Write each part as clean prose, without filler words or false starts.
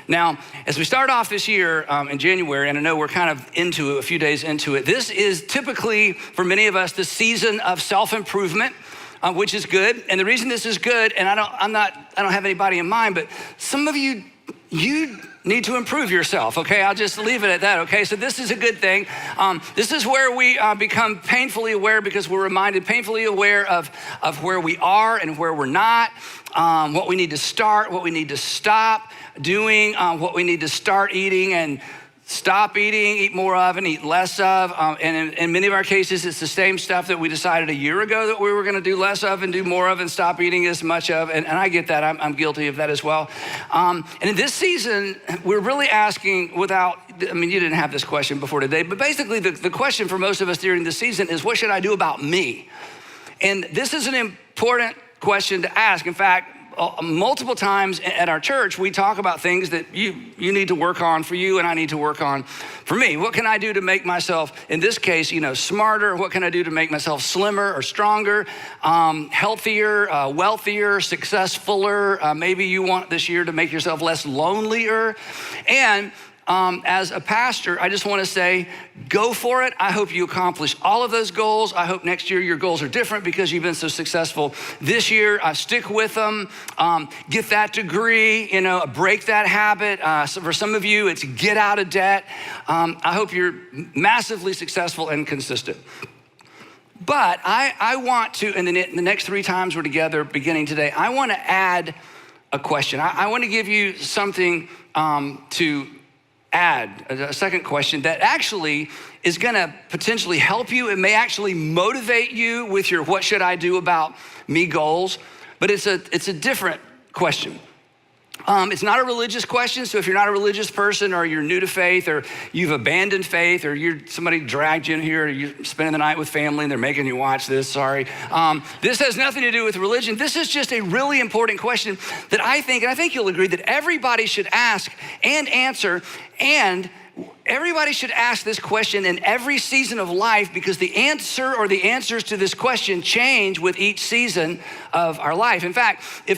Now, as we start off this year in January, and I know we're kind of into it, a few days into it, this is typically, for many of us, the season of self-improvement, which is good. And the reason this is good, and I don't have anybody in mind, but some of you need to improve yourself, okay? I'll just leave it at that, okay? So this is a good thing. This is where we become painfully aware, because we're reminded, painfully aware of where we are and where we're not, what we need to start, what we need to stop doing, what we need to start eating and stop eating, eat more of and eat less of. And in many of our cases, it's the same stuff that we decided a year ago that we were gonna do less of and do more of and stop eating as much of. And I get that, I'm guilty of that as well. And in this season, we're really asking you didn't have this question before today, but basically the question for most of us during this season is, what should I do about me? And this is an important question to ask. In fact, multiple times at our church, we talk about things that you need to work on for you and I need to work on for me. What can I do to make myself, in this case, smarter? What can I do to make myself slimmer or stronger, healthier, wealthier, successfuler? Maybe you want this year to make yourself less lonelier. And as a pastor, I just want to say, go for it. I hope you accomplish all of those goals. I hope next year your goals are different because you've been so successful this year. Stick with them, get that degree, break that habit. So for some of you, it's get out of debt. I hope you're massively successful and consistent. But I want to, in the next 3 times we're together beginning today, I want to add a question. I want to give you something to add, a second question that actually is gonna potentially help you. It may actually motivate you with your what should I do about me goals, but it's a different question. It's not a religious question, so if you're not a religious person or you're new to faith or you've abandoned faith or somebody dragged you in here or you're spending the night with family and they're making you watch this, sorry. This has nothing to do with religion. This is just a really important question that I think you'll agree that everybody should ask and answer, and everybody should ask this question in every season of life, because the answer or the answers to this question change with each season of our life. In fact, the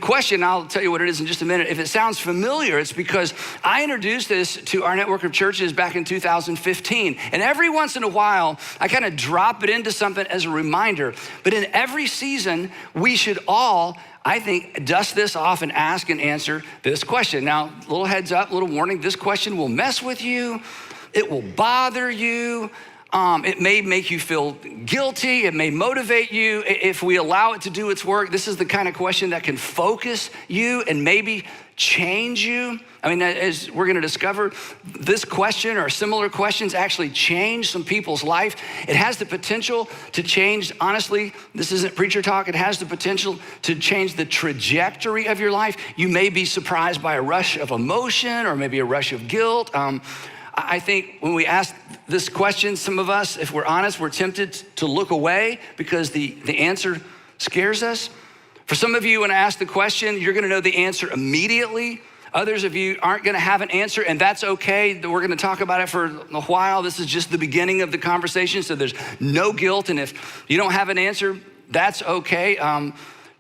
question, I'll tell you what it is in just a minute. If it sounds familiar, it's because I introduced this to our network of churches back in 2015. And every once in a while, I kind of drop it into something as a reminder. But in every season, we should all, I think, dust this off and ask and answer this question. Now, little heads up, little warning, this question will mess with you. It will bother you. It may make you feel guilty. It may motivate you. If we allow it to do its work, this is the kind of question that can focus you and maybe change you. I mean, as we're gonna discover, this question or similar questions actually change some people's life. It has the potential to change, honestly, this isn't preacher talk, it has the potential to change the trajectory of your life. You may be surprised by a rush of emotion or maybe a rush of guilt. I think when we ask this question, some of us, if we're honest, we're tempted to look away because the answer scares us. For some of you, when I ask the question, you're gonna know the answer immediately. Others of you aren't gonna have an answer, and that's okay. We're gonna talk about it for a while. This is just the beginning of the conversation, so there's no guilt, and if you don't have an answer, that's okay.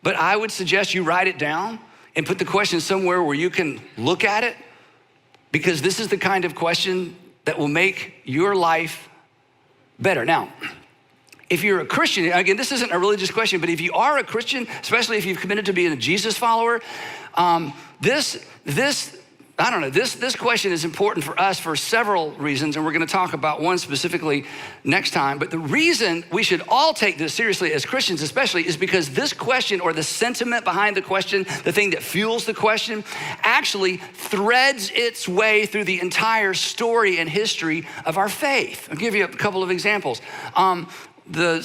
But I would suggest you write it down and put the question somewhere where you can look at it, because this is the kind of question that will make your life better. Now, if you're a Christian, again, this isn't a religious question, but if you are a Christian, especially if you've committed to being a Jesus follower, this question is important for us for several reasons, and we're gonna talk about one specifically next time. But the reason we should all take this seriously as Christians especially is because this question, or the sentiment behind the question, the thing that fuels the question, actually threads its way through the entire story and history of our faith. I'll give you a couple of examples. The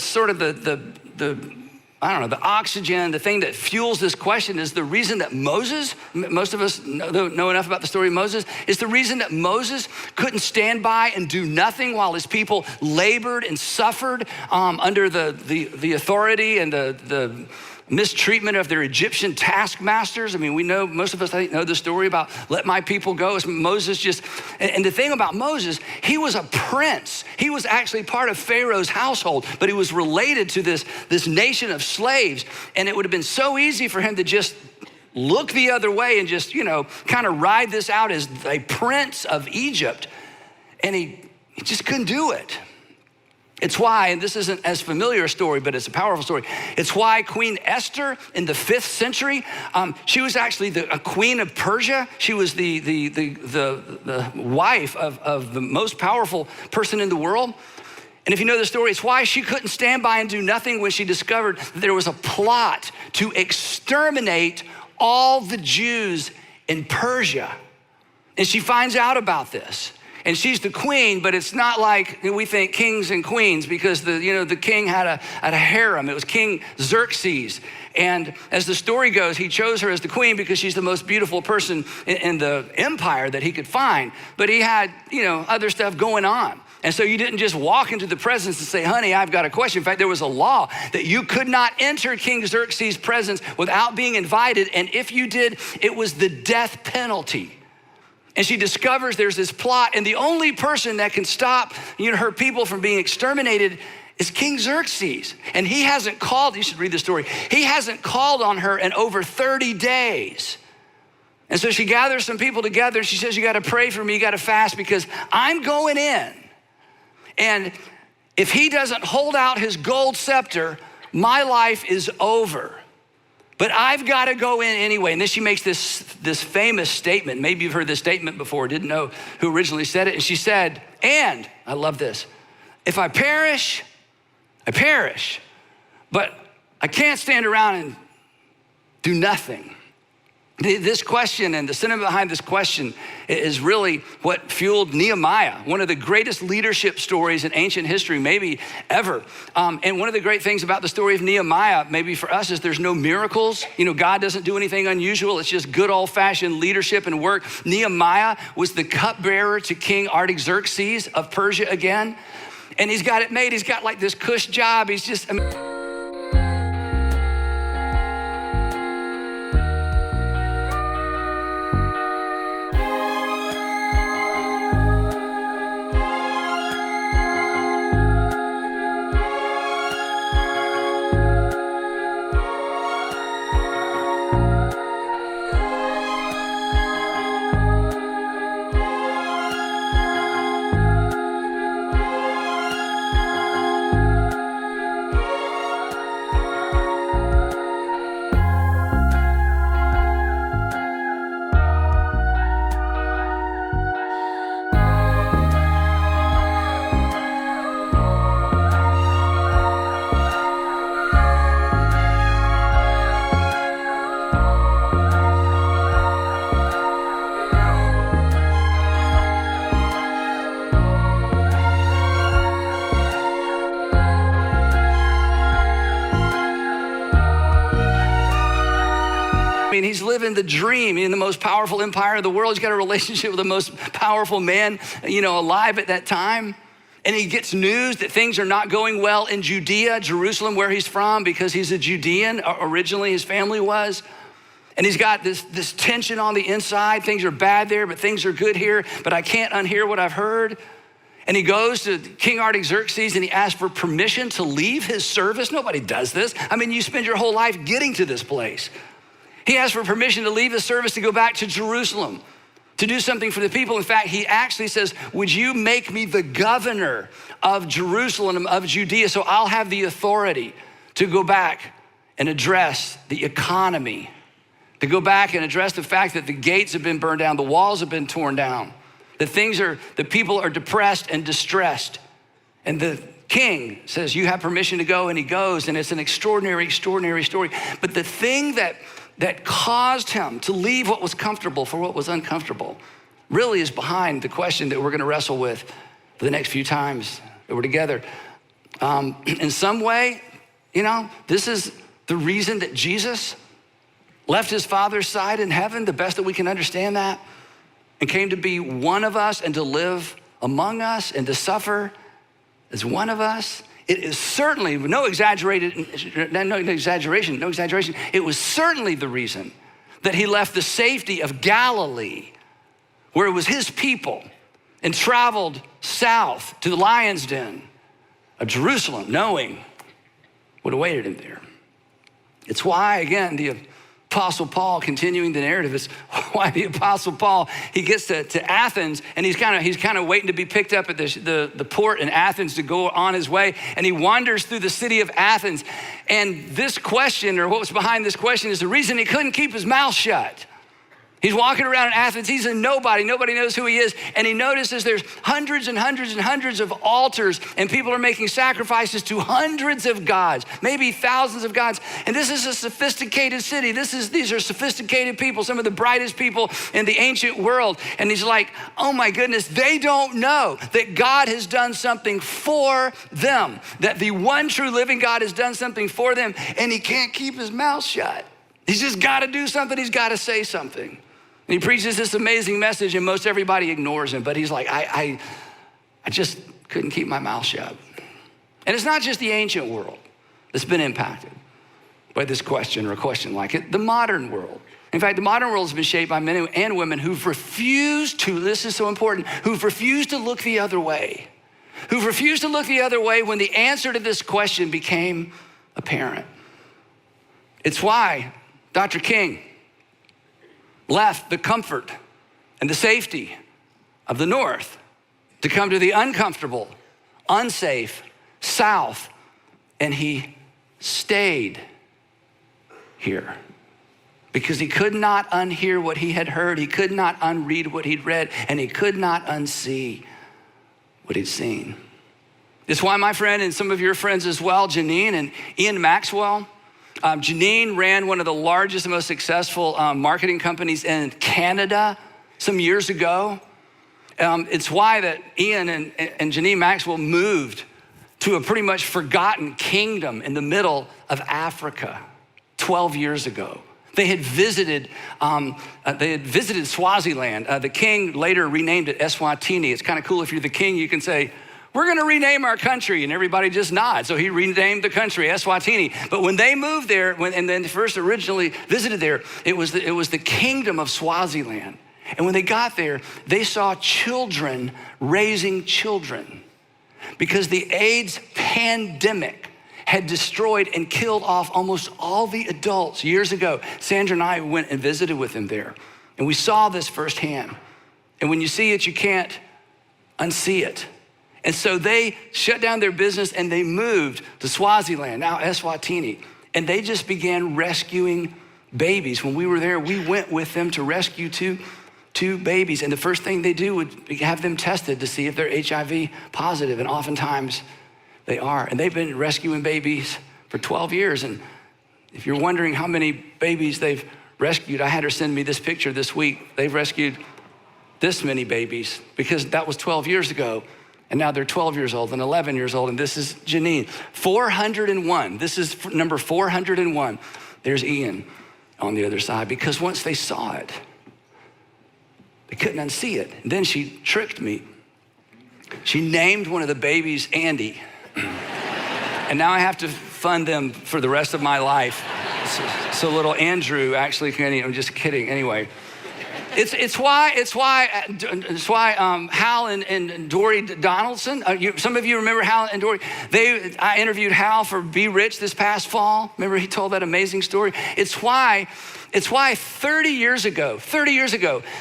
oxygen, the thing that fuels this question is the reason that Moses, most of us know enough about the story of Moses, is the reason that Moses couldn't stand by and do nothing while his people labored and suffered under the authority and the mistreatment of their Egyptian taskmasters. I mean, we know, most of us I think know the story about let my people go. It's Moses and the thing about Moses, he was a prince. He was actually part of Pharaoh's household, but he was related to this nation of slaves. And it would have been so easy for him to just look the other way and just, kind of ride this out as a prince of Egypt. And he just couldn't do it. It's why, and this isn't as familiar a story, but it's a powerful story. It's why Queen Esther in the 5th century, she was actually a queen of Persia. She was the wife of the most powerful person in the world. And if you know the story, it's why she couldn't stand by and do nothing when she discovered that there was a plot to exterminate all the Jews in Persia. And she finds out about this. And she's the queen, but it's not like we think kings and queens, because the king had a harem. It was King Xerxes. And as the story goes, he chose her as the queen because she's the most beautiful person in the empire that he could find. But he had, other stuff going on. And so you didn't just walk into the presence and say, honey, I've got a question. In fact, there was a law that you could not enter King Xerxes' presence without being invited. And if you did, it was the death penalty. And she discovers there's this plot, and the only person that can stop her people from being exterminated is King Xerxes. And he hasn't called, you should read the story, he hasn't called on her in over 30 days. And so she gathers some people together and she says, you gotta pray for me, you gotta fast, because I'm going in. And if he doesn't hold out his gold scepter, my life is over. But I've got to go in anyway. And then she makes this famous statement. Maybe you've heard this statement before, didn't know who originally said it. And she said, and, I love this, if I perish, I perish. But I can't stand around and do nothing. This question and the sentiment behind this question is really what fueled Nehemiah, one of the greatest leadership stories in ancient history, maybe ever. And one of the great things about the story of Nehemiah, maybe for us, is there's no miracles. God doesn't do anything unusual. It's just good old-fashioned leadership and work. Nehemiah was the cupbearer to King Artaxerxes of Persia again. And he's got it made. He's got like this cush job. He's just... He's living the dream in the most powerful empire of the world. He's got a relationship with the most powerful man, alive at that time. And he gets news that things are not going well in Judea, Jerusalem, where he's from, because he's a Judean. Originally, his family was. And he's got this tension on the inside. Things are bad there, but things are good here. But I can't unhear what I've heard. And he goes to King Artaxerxes and he asks for permission to leave his service. Nobody does this. I mean, you spend your whole life getting to this place. He asked for permission to leave his service to go back to Jerusalem, to do something for the people. In fact, he actually says, would you make me the governor of Jerusalem, of Judea, so I'll have the authority to go back and address the economy, to go back and address the fact that the gates have been burned down, the walls have been torn down, the people are depressed and distressed. And the king says, you have permission to go, and he goes, and it's an extraordinary, extraordinary story. But the thing that caused him to leave what was comfortable for what was uncomfortable really is behind the question that we're gonna wrestle with for the next few times that we're together. In some way, this is the reason that Jesus left his Father's side in heaven, the best that we can understand that, and came to be one of us and to live among us and to suffer as one of us. It is certainly, no exaggeration, it was certainly the reason that he left the safety of Galilee, where it was his people, and traveled south to the lion's den of Jerusalem, knowing what awaited him there. It's why, again, the Apostle Paul, continuing the narrative, is why the Apostle Paul, he gets to Athens, and he's kind of waiting to be picked up at the port in Athens to go on his way, and he wanders through the city of Athens. And this question, or what was behind this question, is the reason he couldn't keep his mouth shut. He's walking around in Athens, he's a nobody knows who he is, and he notices there's hundreds and hundreds and hundreds of altars, and people are making sacrifices to hundreds of gods, maybe thousands of gods. And this is a sophisticated city. These are sophisticated people, some of the brightest people in the ancient world. And he's like, oh my goodness, they don't know that God has done something for them, that the one true living God has done something for them, and he can't keep his mouth shut. He's just gotta do something, he's gotta say something. And he preaches this amazing message, and most everybody ignores him, but he's like, I just couldn't keep my mouth shut. And it's not just the ancient world that's been impacted by this question, or a question like it, the modern world. In fact, the modern world has been shaped by men and women who've refused to, this is so important, who've refused to look the other way. Who've refused to look the other way when the answer to this question became apparent. It's why Dr. King left the comfort and the safety of the North to come to the uncomfortable, unsafe South, and he stayed here because he could not unhear what he had heard, he could not unread what he'd read, and he could not unsee what he'd seen. It's why my friend, and some of your friends as well, Janine and Ian Maxwell, Janine ran one of the largest and most successful marketing companies in Canada some years ago. It's why that Ian and Janine Maxwell moved to a pretty much forgotten kingdom in the middle of Africa 12 years ago. They had visited Swaziland. The king later renamed it Eswatini. It's kind of cool if you're the king, you can say, we're gonna rename our country, and everybody just nods. So he renamed the country Eswatini. But when they moved there, and then first originally visited there, it was the kingdom of Swaziland. And when they got there, they saw children raising children because the AIDS pandemic had destroyed and killed off almost all the adults years ago. Sandra and I went and visited with them there, and we saw this firsthand. And when you see it, you can't unsee it. And so they shut down their business and they moved to Swaziland, now Eswatini, and they just began rescuing babies. When we were there, we went with them to rescue two babies, and the first thing they do would have them tested to see if they're HIV positive, and oftentimes they are. And they've been rescuing babies for 12 years, and if you're wondering how many babies they've rescued, I had her send me this picture this week. They've rescued this many babies because that was 12 years ago. And now they're 12 years old and 11 years old, and this is Janine. 401, this is number 401. There's Ian on the other side, because once they saw it, they couldn't unsee it. And then she tricked me. She named one of the babies Andy. And now I have to fund them for the rest of my life. So little Andrew actually, I'm just kidding, anyway. It's why Hal and Dory Donaldson, some of you remember Hal and Dory. I interviewed Hal for Be Rich this past fall. Remember he told that amazing story? It's why 30 years ago,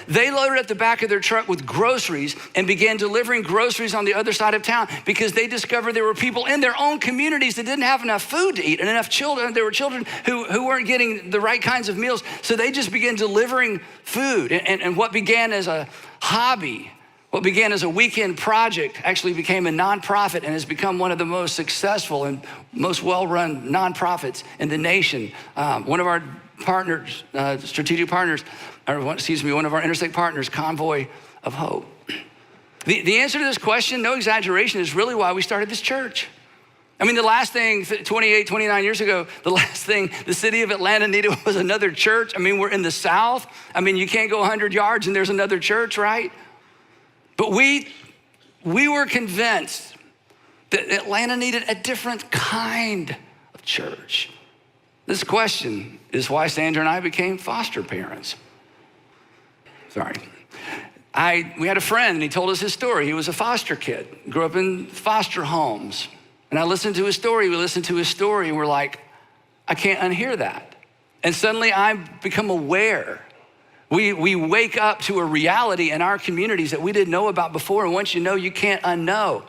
they loaded up the back of their truck with groceries and began delivering groceries on the other side of town because they discovered there were people in their own communities that didn't have enough food to eat and enough children. There were children who weren't getting the right kinds of meals. So they just began delivering food. And what began as a hobby, what began as a weekend project actually became a nonprofit and has become one of the most successful and most well-run nonprofits in the nation. One of our partners, strategic partners, one of our interstate partners, Convoy of Hope. The answer to this question, no exaggeration, is really why we started this church. I mean, the last thing, 29 years ago, the last thing the city of Atlanta needed was another church. I mean, we're in the South. I mean, you can't go 100 yards and there's another church, right? But we were convinced that Atlanta needed a different kind of church. This question is why Sandra and I became foster parents. Sorry. We had a friend and he told us his story. He was a foster kid, grew up in foster homes. And I listened to his story, and we're like, I can't unhear that. And suddenly I've become aware. We wake up to a reality in our communities that we didn't know about before, and once you know, you can't unknow.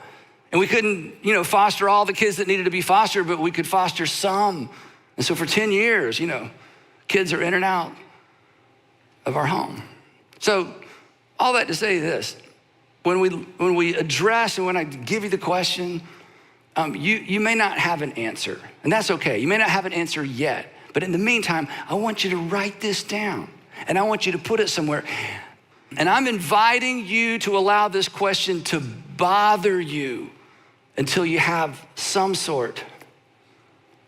And we couldn't, foster all the kids that needed to be fostered, but we could foster some. And so for 10 years, kids are in and out of our home. So all that to say this, when we address and when I give you the question, you may not have an answer, and that's okay. You may not have an answer yet, but in the meantime, I want you to write this down, and I want you to put it somewhere. And I'm inviting you to allow this question to bother you until you have some sort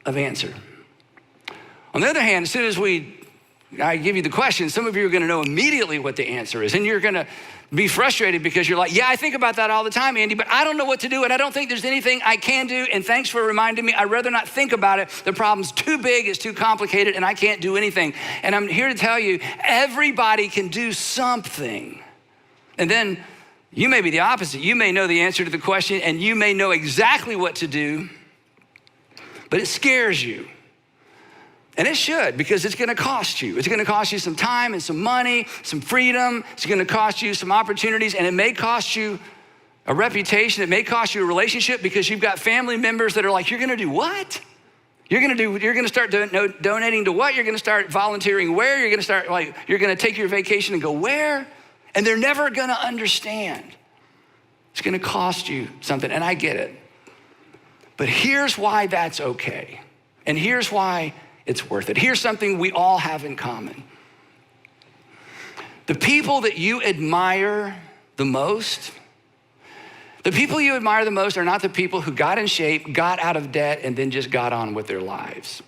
of answer. On the other hand, as soon as I give you the question, some of you are gonna know immediately what the answer is, and you're gonna be frustrated because you're like, yeah, I think about that all the time, Andy, but I don't know what to do, and I don't think there's anything I can do, and thanks for reminding me. I'd rather not think about it. The problem's too big, it's too complicated, and I can't do anything. And I'm here to tell you, everybody can do something. And then you may be the opposite. You may know the answer to the question, and you may know exactly what to do, but it scares you. And it should, because it's gonna cost you. It's gonna cost you some time and some money, some freedom. It's gonna cost you some opportunities, and it may cost you a reputation. It may cost you a relationship because you've got family members that are like, you're gonna do what? You're gonna start donating to what? You're gonna start volunteering where? You're gonna take your vacation and go where? And they're never gonna understand. It's gonna cost you something, and I get it. But here's why that's okay. And here's why it's worth it. Here's something we all have in common. The people that you admire the most, are not the people who got in shape, got out of debt, and then just got on with their lives.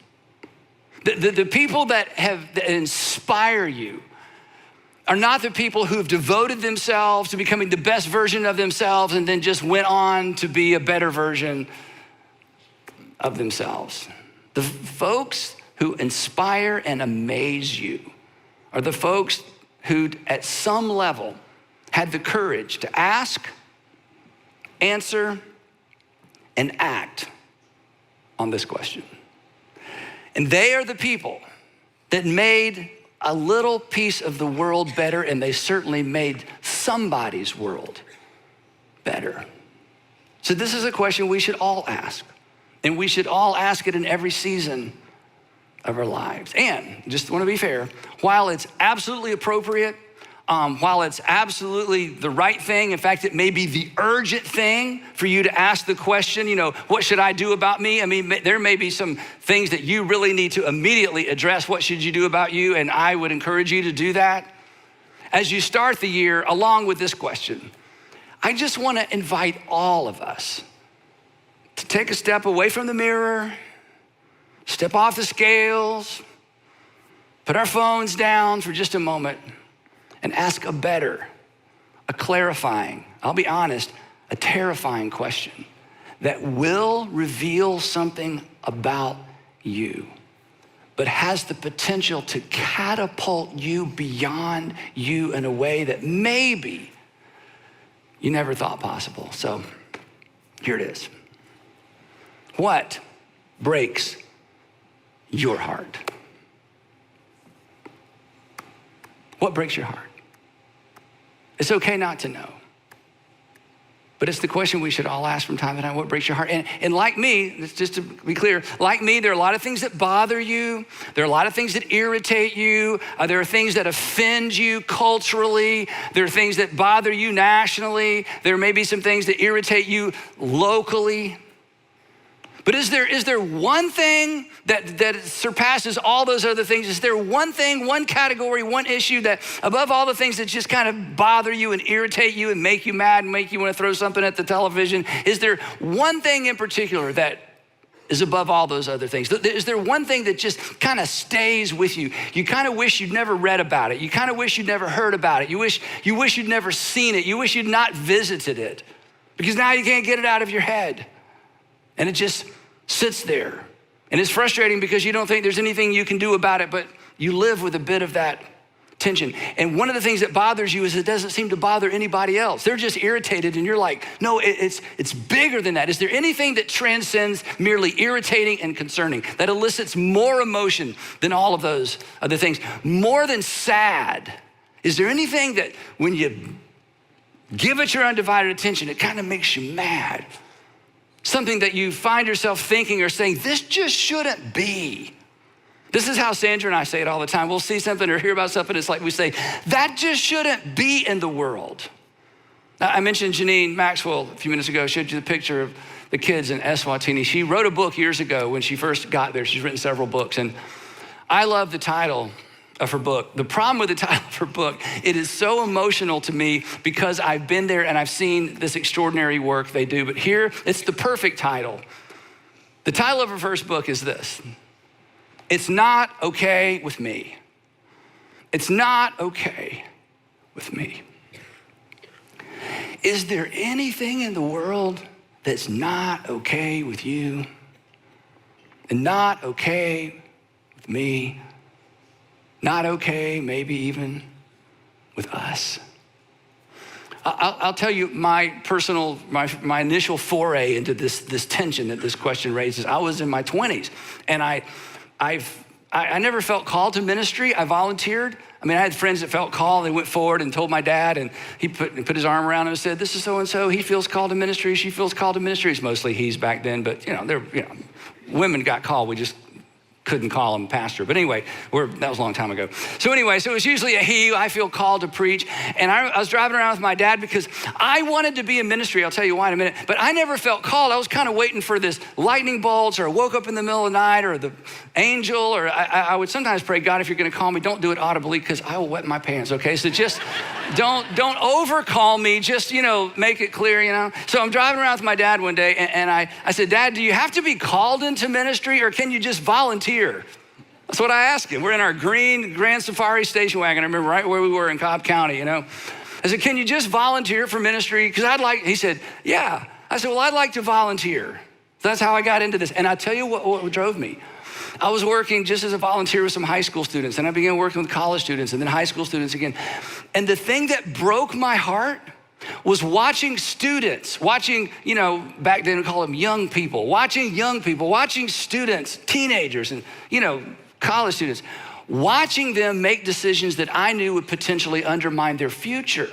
The people that inspire you are not the people who've devoted themselves to becoming the best version of themselves and then just went on to be a better version of themselves. The folks who inspire and amaze you are the folks who at some level had the courage to ask, answer, and act on this question. And they are the people that made a little piece of the world better, and they certainly made somebody's world better. So this is a question we should all ask, and we should all ask it in every season of our lives. And just want to be fair, while it's absolutely appropriate, while it's absolutely the right thing, in fact, it may be the urgent thing for you to ask the question, what should I do about me? I mean, there may be some things that you really need to immediately address. What should you do about you? And I would encourage you to do that. As you start the year, along with this question, I just want to invite all of us to take a step away from the mirror, step off the scales, put our phones down for just a moment, and ask a better, a clarifying, I'll be honest, a terrifying question that will reveal something about you, but has the potential to catapult you beyond you in a way that maybe you never thought possible. So here it is. What breaks your heart? What breaks your heart? It's okay not to know. But it's the question we should all ask from time to time. What breaks your heart? And like me, just to be clear, like me, there are a lot of things that bother you. There are a lot of things that irritate you. There are things that offend you culturally. There are things that bother you nationally. There may be some things that irritate you locally. But is there one thing that surpasses all those other things? Is there one thing, one category, one issue that above all the things that just kind of bother you and irritate you and make you mad and make you want to throw something at the television? Is there one thing in particular that is above all those other things? Is there one thing that just kind of stays with you? You kind of wish you'd never read about it. You kind of wish you'd never heard about it. You wish you'd never seen it. You wish you'd not visited it because now you can't get it out of your head. And it just sits there. And it's frustrating because you don't think there's anything you can do about it, but you live with a bit of that tension. And one of the things that bothers you is it doesn't seem to bother anybody else. They're just irritated and you're like, no, it's bigger than that. Is there anything that transcends merely irritating and concerning, that elicits more emotion than all of those other things? More than sad, is there anything that when you give it your undivided attention, it kind of makes you mad? Something that you find yourself thinking or saying, this just shouldn't be. This is how Sandra and I say it all the time. We'll see something or hear about something. It's like we say, that just shouldn't be in the world. I mentioned Janine Maxwell a few minutes ago, showed you the picture of the kids in Eswatini. She wrote a book years ago when she first got there. She's written several books. And I love the title of her book. The problem with the title of her book, it is so emotional to me because I've been there and I've seen this extraordinary work they do. But here, it's the perfect title. The title of her first book is this: It's Not Okay With Me. It's not okay with me. Is there anything in the world that's not okay with you and not okay with me? Not okay, maybe even with us. I'll tell you my initial foray into this tension that this question raises. I was in my 20s, and I never felt called to ministry. I volunteered. I mean, I had friends that felt called. They went forward and told my dad, and he put his arm around him and said, "This is so and so. He feels called to ministry. She feels called to ministry." It's mostly he's back then, but women got called. We just couldn't call him pastor. But anyway, that was a long time ago. So it was usually a he. I feel called to preach. And I was driving around with my dad because I wanted to be in ministry. I'll tell you why in a minute. But I never felt called. I was kind of waiting for this lightning bolts, or I woke up in the middle of the night, or the angel, or I would sometimes pray, God, if you're going to call me, don't do it audibly because I will wet my pants, okay? So just don't overcall me. Just, make it clear, So I'm driving around with my dad one day, and I said, Dad, do you have to be called into ministry, or can you just volunteer? That's what I asked him. We're in our green Grand Safari station wagon. I remember right where we were in Cobb County, I said, can you just volunteer for ministry? Because he said, yeah. I said, well, I'd like to volunteer. So that's how I got into this. And I tell you what drove me. I was working just as a volunteer with some high school students, and I began working with college students and then high school students again. And the thing that broke my heart was watching students, back then we call them young people, watching students, teenagers and, college students, watching them make decisions that I knew would potentially undermine their future.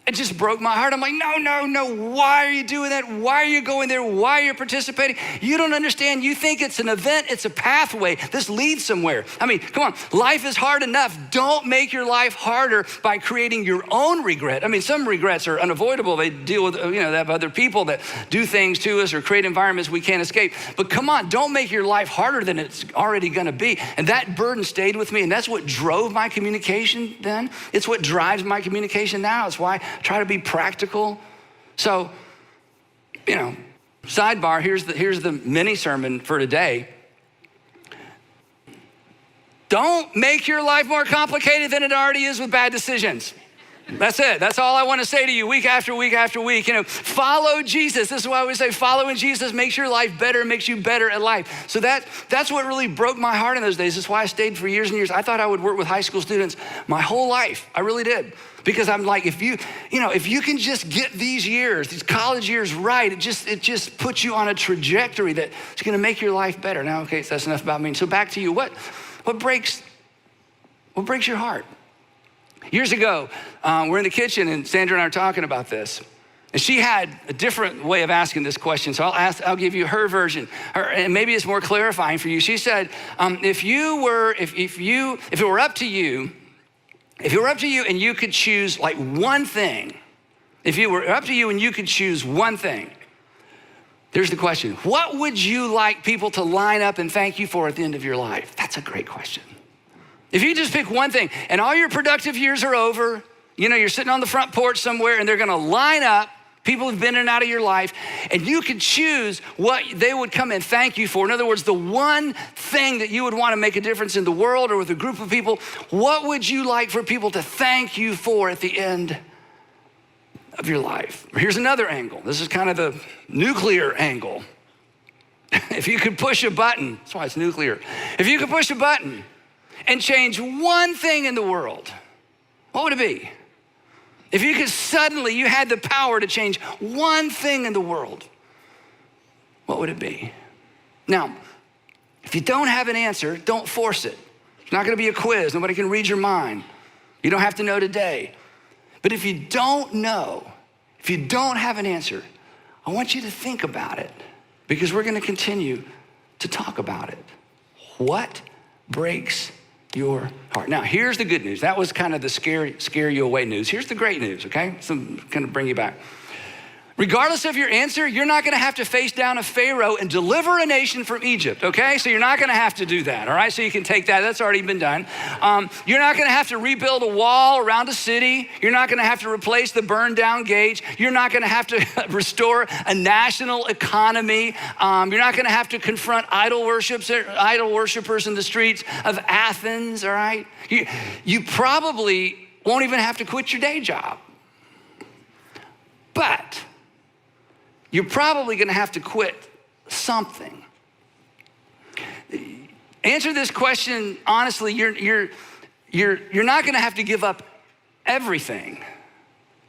It just broke my heart. I'm like, no, why are you doing that? Why are you going there? Why are you participating? You don't understand. You think it's an event, it's a pathway. This leads somewhere. I mean, come on, life is hard enough. Don't make your life harder by creating your own regret. I mean, some regrets are unavoidable. They deal with, they have other people that do things to us or create environments we can't escape. But come on, don't make your life harder than it's already gonna be. And that burden stayed with me, and that's what drove my communication then. It's what drives my communication now. It's why try to be practical. So, sidebar, here's the mini sermon for today. Don't make your life more complicated than it already is with bad decisions. That's it. That's all I want to say to you week after week after week. Follow Jesus. This is why we say following Jesus makes your life better, makes you better at life. So that's what really broke my heart in those days. That's why I stayed for years and years. I thought I would work with high school students my whole life. I really did. Because I'm like, if you can just get these years, these college years right, it just puts you on a trajectory that's going to make your life better. Now, okay, so that's enough about me. So back to you. What breaks your heart? Years ago, we're in the kitchen and Sandra and I are talking about this. And she had a different way of asking this question. So I'll give you her version. And maybe it's more clarifying for you. She said, if it were up to you and you could choose like one thing, if it were up to you and you could choose one thing, here's the question. What would you like people to line up and thank you for at the end of your life? That's a great question. If you just pick one thing and all your productive years are over, you're sitting on the front porch somewhere and they're gonna line up people who've been in and out of your life, and you could choose what they would come and thank you for. In other words, the one thing that you would want to make a difference in the world or with a group of people, what would you like for people to thank you for at the end of your life? Here's another angle. This is kind of the nuclear angle. If you could push a button, that's why it's nuclear. If you could push a button and change one thing in the world, what would it be? If you could suddenly, you had the power to change one thing in the world, what would it be? Now, if you don't have an answer, don't force it. It's not gonna be a quiz. Nobody can read your mind. You don't have to know today. But if you don't know, if you don't have an answer, I want you to think about it because we're gonna continue to talk about it. What breaks your heart? Now, here's the good news. That was kind of the scare you away news. Here's the great news, okay? So I'm gonna bring you back. Regardless of your answer, you're not gonna have to face down a Pharaoh and deliver a nation from Egypt, okay? So you're not gonna have to do that, all right? So you can take that, that's already been done. You're not gonna have to rebuild a wall around a city. You're not gonna have to replace the burned down gates. You're not gonna have to restore a national economy. You're not gonna have to confront idol worshipers in the streets of Athens, all right? You probably won't even have to quit your day job. But you're probably gonna have to quit something. Answer this question honestly, you're not gonna have to give up everything,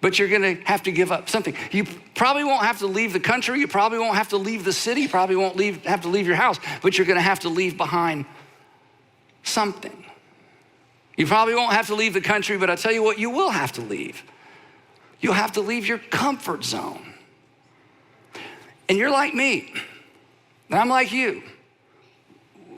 but you're gonna have to give up something. You probably won't have to leave the country, you probably won't have to leave the city, you probably won't have to leave your house, but you're gonna have to leave behind something. You probably won't have to leave the country, but I'll tell you what you will have to leave. You'll have to leave your comfort zone. And you're like me, and I'm like you.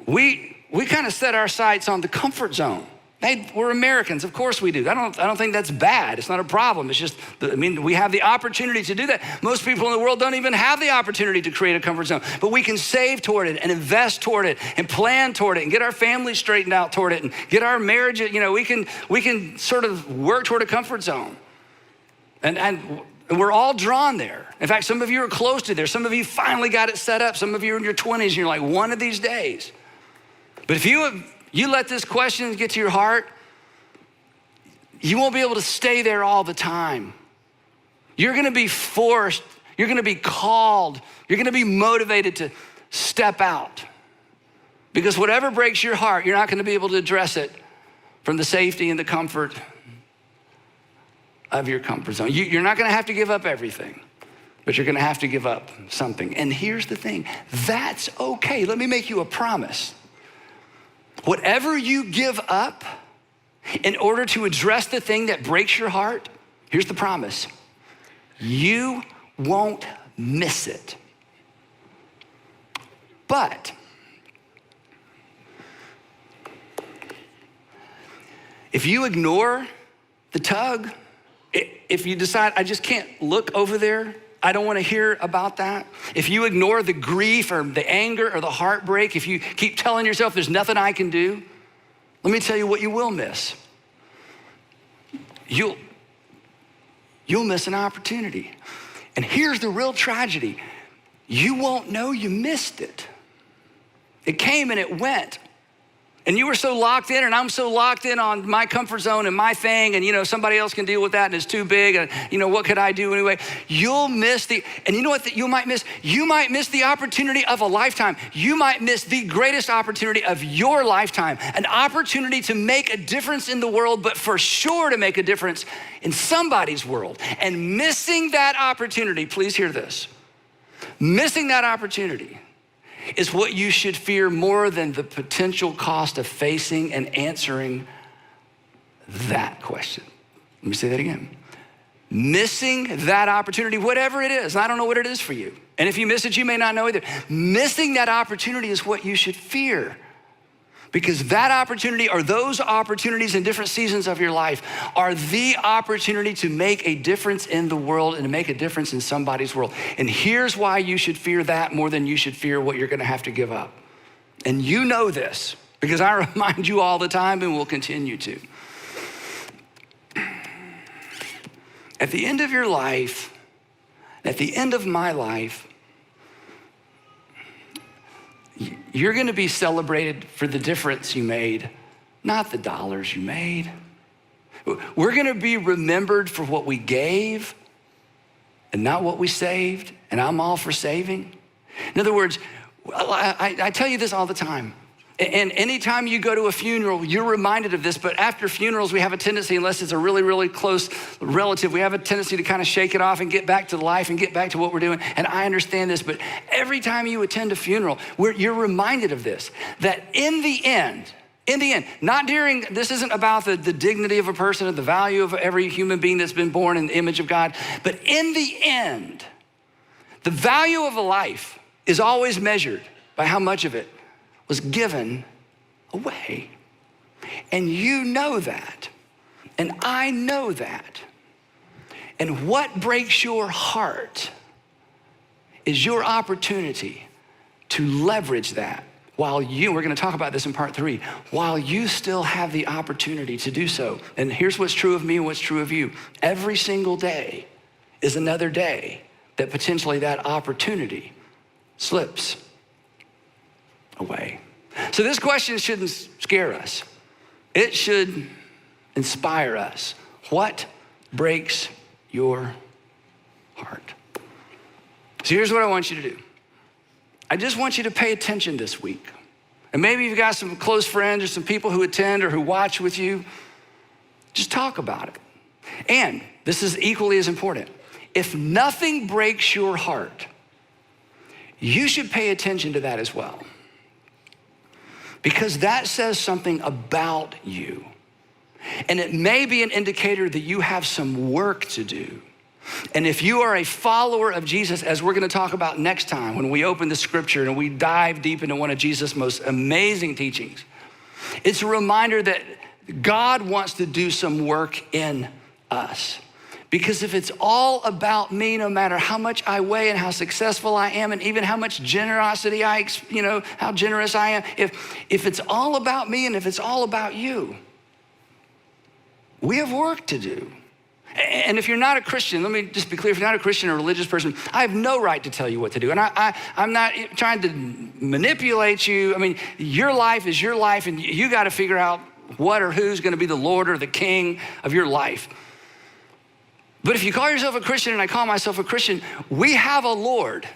We kind of set our sights on the comfort zone. Hey, we're Americans, of course we do. I don't think that's bad. It's not a problem. It's just, we have the opportunity to do that. Most people in the world don't even have the opportunity to create a comfort zone, but we can save toward it and invest toward it and plan toward it and get our family straightened out toward it and get our marriage, we can sort of work toward a comfort zone. And we're all drawn there. In fact, some of you are close to there. Some of you finally got it set up. Some of you are in your 20s and you're like, one of these days. But if you let this question get to your heart, you won't be able to stay there all the time. You're gonna be forced, you're gonna be called, you're gonna be motivated to step out. Because whatever breaks your heart, you're not gonna be able to address it from the safety and the comfort of your comfort zone. You're not gonna have to give up everything, but you're gonna have to give up something. And here's the thing, that's okay. Let me make you a promise. Whatever you give up in order to address the thing that breaks your heart, here's the promise. You won't miss it. But if you ignore the tug, if you decide, I just can't look over there, I don't want to hear about that. If you ignore the grief or the anger or the heartbreak, if you keep telling yourself there's nothing I can do, let me tell you what you will miss. You'll miss an opportunity. And here's the real tragedy. You won't know you missed it. It came and it went. And you were so locked in, and I'm so locked in on my comfort zone and my thing, and somebody else can deal with that, and it's too big, and what could I do anyway? You'll miss and you know what you might miss? You might miss the opportunity of a lifetime. You might miss the greatest opportunity of your lifetime, an opportunity to make a difference in the world, but for sure to make a difference in somebody's world. And missing that opportunity, please hear this, missing that opportunity is what you should fear more than the potential cost of facing and answering that question. Let me say that again. Missing that opportunity, whatever it is, I don't know what it is for you. And if you miss it, you may not know either. Missing that opportunity is what you should fear. Because that opportunity, or those opportunities in different seasons of your life, are the opportunity to make a difference in the world and to make a difference in somebody's world. And here's why you should fear that more than you should fear what you're gonna have to give up. And you know this, because I remind you all the time and will continue to. At the end of your life, at the end of my life, you're gonna be celebrated for the difference you made, not the dollars you made. We're gonna be remembered for what we gave and not what we saved, and I'm all for saving. In other words, I tell you this all the time, and anytime you go to a funeral, you're reminded of this, but after funerals, we have a tendency, unless it's a really, really close relative, we have a tendency to kind of shake it off and get back to life and get back to what we're doing. And I understand this, but every time you attend a funeral, you're reminded of this, that in the end, not during, this isn't about the dignity of a person or the value of every human being that's been born in the image of God, but in the end, the value of a life is always measured by how much of it was given away. And you know that, and I know that. And what breaks your heart is your opportunity to leverage that while we're gonna talk about this in part 3, while you still have the opportunity to do so. And here's what's true of me and what's true of you. Every single day is another day that potentially that opportunity slips away. So this question shouldn't scare us. It should inspire us. What breaks your heart? So here's what I want you to do. I just want you to pay attention this week. And maybe you've got some close friends or some people who attend or who watch with you. Just talk about it. And this is equally as important. If nothing breaks your heart, you should pay attention to that as well. Because that says something about you. And it may be an indicator that you have some work to do. And if you are a follower of Jesus, as we're gonna talk about next time when we open the scripture and we dive deep into one of Jesus' most amazing teachings, it's a reminder that God wants to do some work in us. Because if it's all about me, no matter how much I weigh and how successful I am, and even how much generosity how generous I am, if it's all about me and if it's all about you, we have work to do. And if you're not a Christian, let me just be clear, if you're not a Christian or a religious person, I have no right to tell you what to do. And I'm not trying to manipulate you. I mean, your life is your life, and you gotta figure out what or who's gonna be the Lord or the King of your life. But if you call yourself a Christian and I call myself a Christian, we have a Lord.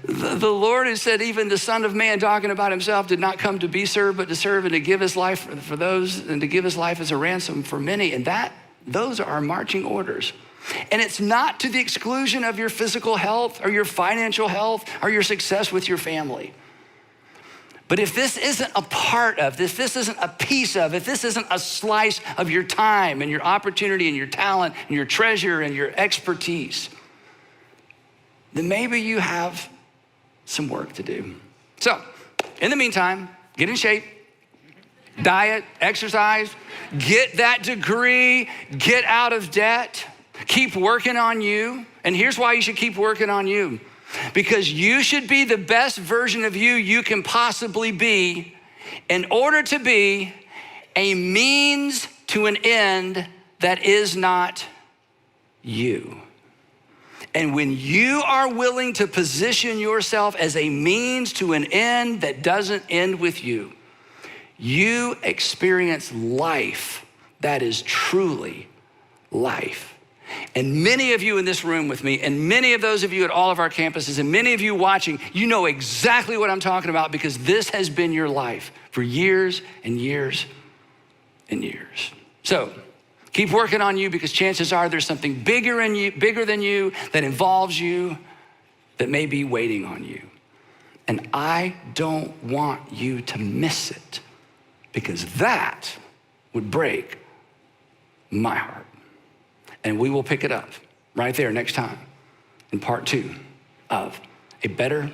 The Lord who said even the Son of Man, talking about himself, did not come to be served, but to serve and to give his life for those, and to give his life as a ransom for many. And those are our marching orders. And it's not to the exclusion of your physical health or your financial health or your success with your family. But if this isn't a part of, if this isn't a piece of, if this isn't a slice of your time and your opportunity and your talent and your treasure and your expertise, then maybe you have some work to do. So, in the meantime, get in shape, diet, exercise, get that degree, get out of debt, keep working on you. And here's why you should keep working on you. Because you should be the best version of you can possibly be in order to be a means to an end that is not you. And when you are willing to position yourself as a means to an end that doesn't end with you, you experience life that is truly life. And many of you in this room with me, and many of those of you at all of our campuses, and many of you watching, you know exactly what I'm talking about because this has been your life for years and years and years. So keep working on you because chances are there's something bigger than you that involves you that may be waiting on you. And I don't want you to miss it because that would break my heart. And we will pick it up right there next time in part 2 of A Better